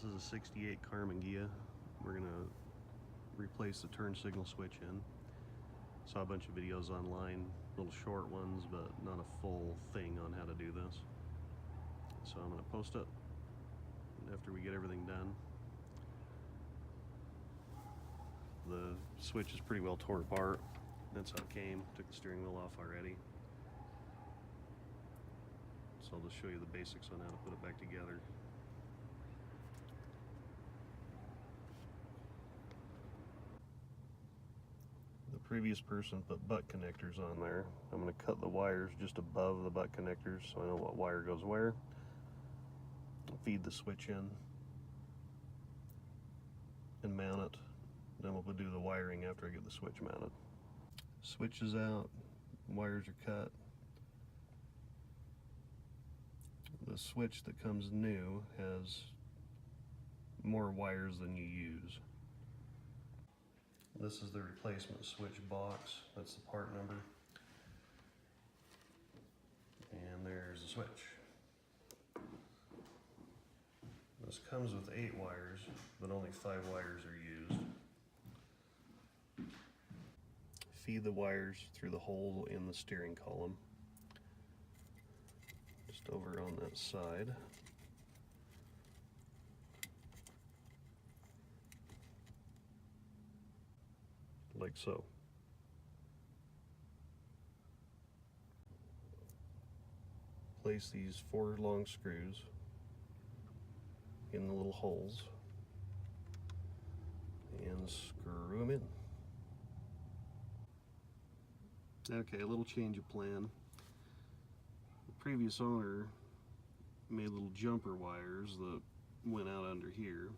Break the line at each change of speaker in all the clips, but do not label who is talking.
is a 68 Karmann Ghia. We're gonna replace the turn signal switch in. Saw a bunch of videos online, little short ones, but not a full thing on how to do this. So I'm gonna post it after we get everything done. The switch is pretty well torn apart. That's how it came. Took the steering wheel off already. So I'll just show you the basics on how to put it back together. The previous person put butt connectors on there. I'm going to cut the wires just above the butt connectors so I know what wire goes where. Feed the switch in and mount it. Then we'll do the wiring after I get the switch mounted. Switch is out, wires are cut. The switch that comes new has more wires than you use. This is the replacement switch box. That's the part number. And there's the switch. This comes with 8 wires, but only 5 wires are used. Feed the wires through the hole in the steering column. Just over on that side. Like so. Place these 4 long screws in the little holes and screw them in. Okay, a little change of plan. The previous owner made little jumper wires that went out under here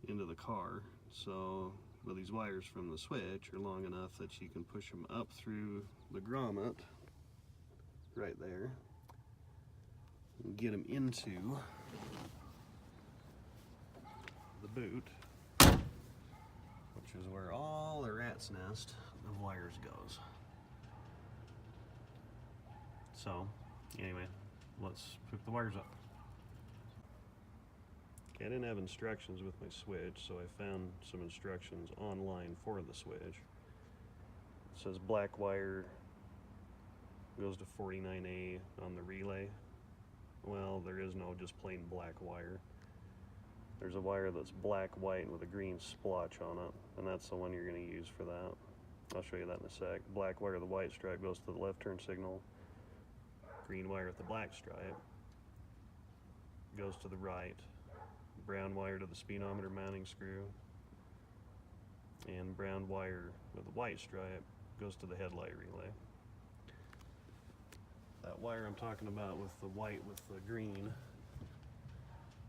into the car. So, well, these wires from the switch are long enough that you can push them up through the grommet right there and get them into the boot, which is where all the rat's nest of wires goes. So, anyway, let's hook the wires up. Okay, I didn't have instructions with my switch, so I found some instructions online for the switch. It says black wire goes to 49A on the relay. Well, there is no just plain black wire. There's a wire that's black, white, with a green splotch on it, and that's the one you're going to use for that. I'll show you that in a sec. Black wire with the white stripe goes to the left turn signal. Green wire with the black stripe goes to the right. Brown wire to the speedometer mounting screw. And brown wire with the white stripe goes to the headlight relay. That wire I'm talking about with the white with the green,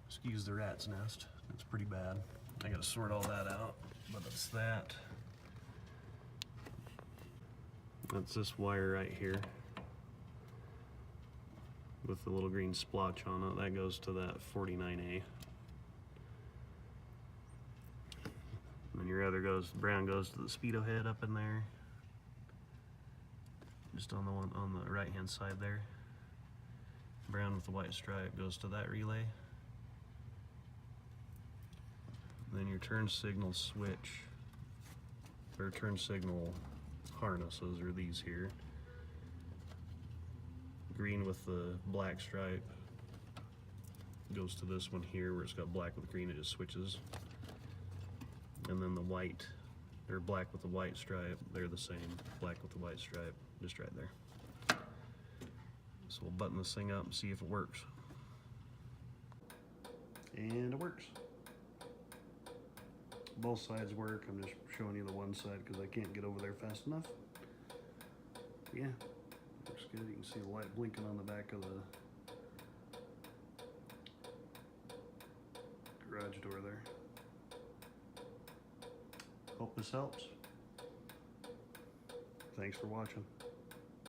excuse the rat's nest, it's pretty bad. I gotta sort all that out, but it's that. That's this wire right here with the little green splotch on it. That goes to that 49A. And then your other brown goes to the speedo head up in there. Just on the one on the right hand side there. Brown with the white stripe goes to that relay. Then your turn signal switch, or turn signal harnesses are these here. Green with the black stripe goes to this one here where it's got black with green, it just switches. And then the white, or black with the white stripe, they're the same. Black with the white stripe, just right there. So we'll button this thing up and see if it works. And it works. Both sides work. I'm just showing you the one side because I can't get over there fast enough. Yeah, looks good. You can see the light blinking on the back of the garage door there. Hope this helps. Thanks for watching.